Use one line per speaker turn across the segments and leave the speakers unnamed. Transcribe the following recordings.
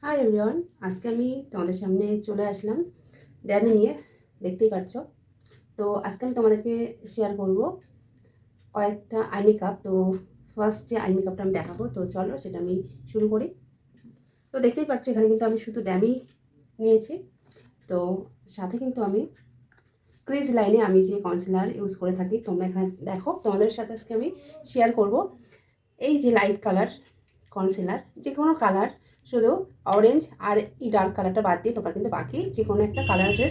Hi everyone, আজকে আমি তোমাদের সামনে চলে আসলাম ড্যামি নিয়ে। দেখতেই পাচ্ছ। তো আজকে আমি তোমাদেরকে শেয়ার করব কয়েকটা আই মেকআপ। তো ফার্স্ট যে আই মেকআপটা আমি দেখাবো, তো চলো সেটা আমি শুরু করি। তো দেখতেই পাচ্ছ এখানে কিন্তু আমি শুধু ড্যামি নিয়েছি। তো সাথে কিন্তু আমি ক্রিজ লাইনে আমি যে কনসিলার ইউজ করে থাকি, তোমরা এখানে দেখো। তোমাদের সাথে আজকে আমি শেয়ার করব এই যে লাইট কালার কনসিলার, যে কোনো কালার, শুধু অরেঞ্জ আর এই ডার্ক কালারটা বাদ দিয়ে তোমরা কিন্তু বাকি যে কোনো একটা কালারের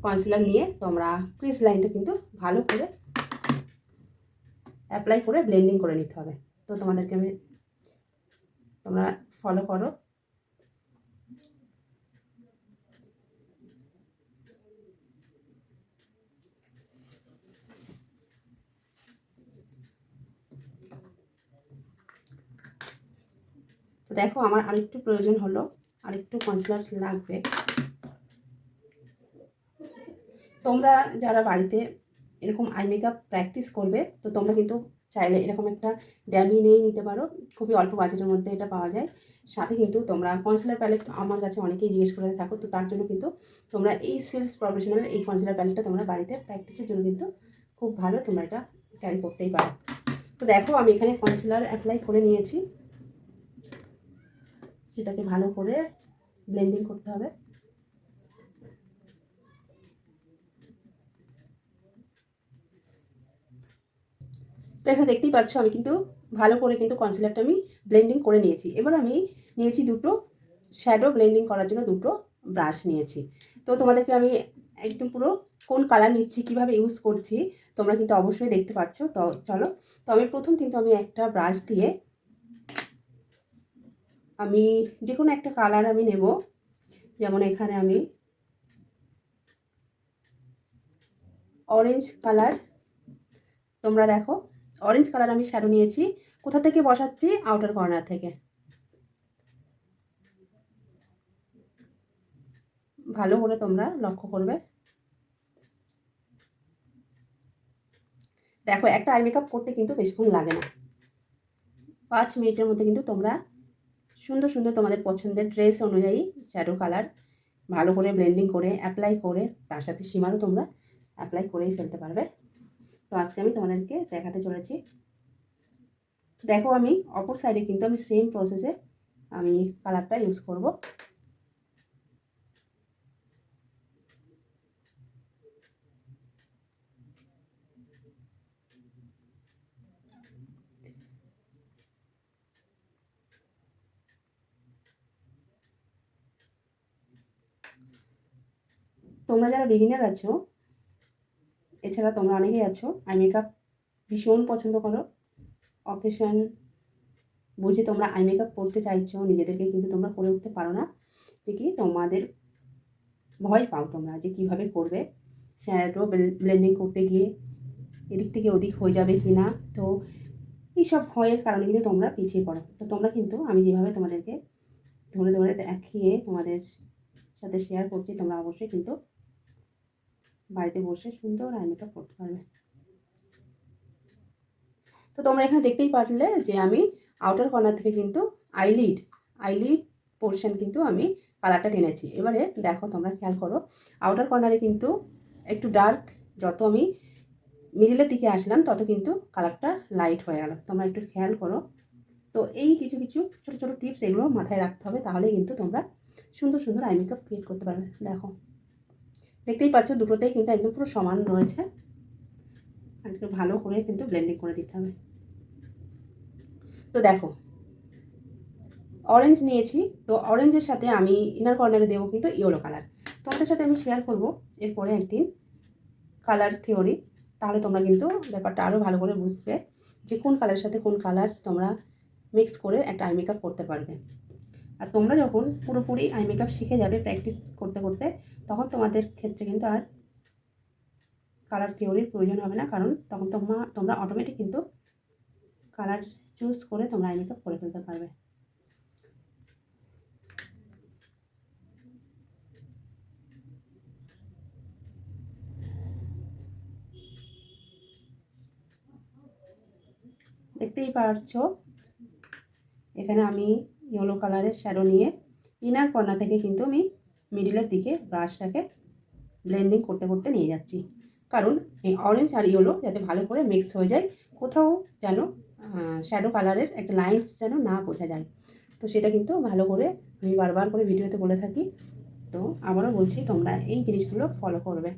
কনসিলার নিয়ে তোমরা ক্রিজ লাইনটা কিন্তু ভালো করে অ্যাপ্লাই করে ব্লেন্ডিং করে নিতে হবে। তো তোমাদেরকে আমি তোমরা ফলো করো। তো দেখো আমার আরেকটু প্রয়োজন হলো, আরেকটু কনসিলার লাগবে। তোমরা যারা বাড়িতে এরকম আই মেকআপ প্র্যাকটিস করবে, তো তোমরা কিন্তু চাইলে এরকম একটা ড্যামি নিয়েই নিতে পারো। খুবই অল্প বাজেটের মধ্যে এটা পাওয়া যায়। সাথে কিন্তু তোমরা কনসিলার প্যালেট আমার কাছে অনেকেই জিজ্ঞেস করে থাকো, তো তার জন্য কিন্তু তোমরা এই সেলস প্রফেশনাল এই কনসিলার প্যালেটটা তোমরা বাড়িতে প্র্যাকটিসের জন্য কিন্তু খুব ভালো, তোমরা এটা ক্যারি করতেই পারো। তো দেখো আমি এখানে কনসিলার অ্যাপ্লাই করে নিয়েছি, সেটাকে ভালো করে ব্লেন্ডিং করতে হবে। তো এখানে দেখতেই পাচ্ছ আমি কিন্তু ভালো করে কিন্তু কনসিলারটা আমি ব্লেন্ডিং করে নিয়েছি। এবার আমি নিয়েছি দুটো শ্যাডো ব্লেন্ডিং করার জন্য দুটো ব্রাশ নিয়েছি। তো তোমাদেরকে আমি একদম পুরো কোন কালার নিচ্ছি, কিভাবে ইউজ করছি তোমরা কিন্তু অবশ্যই দেখতে পাচ্ছ। তো চলো, তো আমি প্রথম কিন্তু আমি একটা ব্রাশ দিয়ে আমি যে কোনো একটা কালার আমি নেব। যেমন এখানে আমি অরেঞ্জ কালার, তোমরা দেখো অরেঞ্জ কালার আমি শ্যাডো নিয়েছি। কোথা থেকে বসাচ্ছি? আউটার কর্নার থেকে। ভালো করে তোমরা লক্ষ্য করবে। দেখো একটা আই মেকআপ করতে কিন্তু বেশিক্ষণ লাগে না, 5 মিনিটের মধ্যে কিন্তু তোমরা সুন্দর সুন্দর তোমাদের পছন্দের ড্রেস অনুযায়ী শ্যাডো কালার ভালো করে ব্লেন্ডিং করে অ্যাপ্লাই করে তার সাথে শিমারও তোমরা অ্যাপ্লাই করেই ফেলতে পারবে। তো আজকে আমি তোমাদেরকে দেখাতে চলেছি। দেখো আমি অপর সাইডে কিন্তু আমি সেম প্রসেসে আমি কালারটা ইউজ করব। তোমরা যারা বিগিনার আছো, এছাড়া তোমরা অনেকেই আছো আই মেকআপ ভীষণ পছন্দ করো, অকেশন বুঝে তোমরা আই মেকআপ করতে চাইছো, নিজেদেরকে কিন্তু তোমরা করে উঠতে পারো না। যে কি তোমাদের ভয় পাও তোমরা যে কিভাবে করবে, শ্যাডো ব্লেন্ডিং করতে গিয়ে এদিক থেকে ওদিক হয়ে যাবে কি না। তো এইসব ভয়ের কারণে কিন্তু তোমরা পিছিয়ে পড়ো। তো তোমরা কিন্তু আমি যেভাবে তোমাদেরকে ধরে ধরে দেখিয়ে তোমাদের সাথে শেয়ার করছি, তোমরা অবশ্যই কিন্তু বাড়িতে বসে সুন্দর আই মেকআপ করতে পারবে। তো তোমরা এখানে দেখতেই পারলে যে আমি আউটার কর্নার থেকে কিন্তু আইলিড আইলিড পোর্শন কিন্তু আমি কালারটা টেনেছি। এবারে দেখো তোমরা খেয়াল করো, আউটার কর্নারে কিন্তু একটু ডার্ক, যত আমি মিডিলের দিকে আসলাম তত কিন্তু কালারটা লাইট হয়ে গেল। তোমরা একটু খেয়াল করো। তো এই কিছু কিছু ছোটো ছোটো টিপস এগুলো মাথায় রাখতে হবে, তাহলে কিন্তু তোমরা সুন্দর সুন্দর আই মেকআপ ক্রিয়েট করতে পারবে। দেখো দেখতেই পাচ্ছ দুটোতেই কিন্তু একদম পুরো সমান রয়েছে। আর একটু ভালো করে কিন্তু ব্লেন্ডিং করে দিতে হবে। তো দেখো অরেঞ্জ নিয়েছি, তো অরেঞ্জের সাথে আমি ইনার কর্নারে দেবো কিন্তু ইয়েলো কালার। তোমাদের সাথে আমি শেয়ার করব এরপরে একদিন কালার থিওরি, তাহলে তোমরা কিন্তু ব্যাপারটা আরও ভালো করে বুঝবে যে কোন কালারের সাথে কোন কালার তোমরা মিক্স করে একটা আই মেকআপ করতে পারবে। আর তোমরা যখন পুরোপুরি আই মেকআপ শিখে যাবে প্র্যাকটিস করতে করতে, তখন তোমাদের ক্ষেত্রে কিন্তু আর কালার থিওরির প্রয়োজন হবে না, কারণ তখন তোমরা অটোমেটিক কিন্তু কালার চুজ করে তোমরা আই মেকআপ করে ফেলতে পারবে। দেখতেই পাচ্ছ এখানে আমি ইয়েলো কালারের শ্যাডো নিয়ে ইনার কর্নার থেকে কিন্তু আমি মিডিলের দিকে ব্রাশটাকে ব্লেন্ডিং করতে করতে নিয়ে যাচ্ছি, কারণ এই অরেঞ্জ আর ইয়েলো যাতে ভালো করে মিক্স হয়ে যায়, কোথাও যেন শ্যাডো কালারের একটা লাইন্স যেন না বোঝা যায়। তো সেটা কিন্তু ভালো করে আমি বারবার করে ভিডিওতে বলে থাকি। তো আবারও বলছি, তোমরা এই জিনিসগুলো ফলো করবে।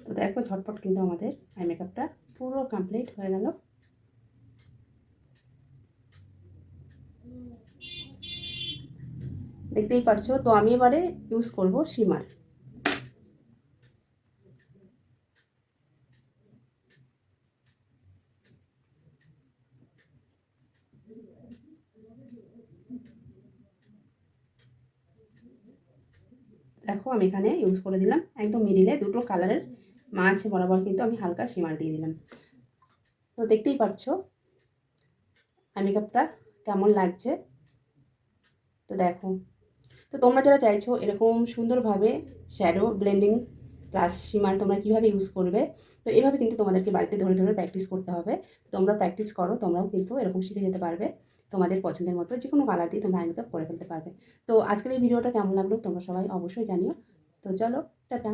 তো দেখো ঝটপট কিন্তু আমাদের আই মেকআপটা পুরো কমপ্লিট হয়ে গেল। দেখতেই পারছো। তো আমি এবারে ইউজ করব শিমার। দেখো আমি এখানে ইউজ করে দিলাম একদম মিডিলে দুটো কালারের মাঝ বরাবর কিন্তু আমি হালকা শিমার দিয়ে দিলাম। তো দেখতেই পাচ্ছো আই মেকআপটা কেমন লাগছে। তো দেখো, তো তোমরা যারা চাইছো এরকম সুন্দরভাবে শ্যাডো ব্লেন্ডিং প্লাস শিমার তোমরা কীভাবে ইউজ করবে, তো এভাবে কিন্তু তোমাদেরকে বাড়িতে ধরে ধরে প্র্যাকটিস করতে হবে। তোমরা প্র্যাকটিস করো, তোমরাও কিন্তু এরকম শিখে যেতে পারবে। তোমাদের পছন্দের মতো যে কোনো কালার দিয়ে তোমরা আই মেকআপ করে ফেলতে পারবে। তো আজকের এই ভিডিওটা কেমন লাগলো তোমরা সবাই অবশ্যই জানিও। তো চলো, টাটা।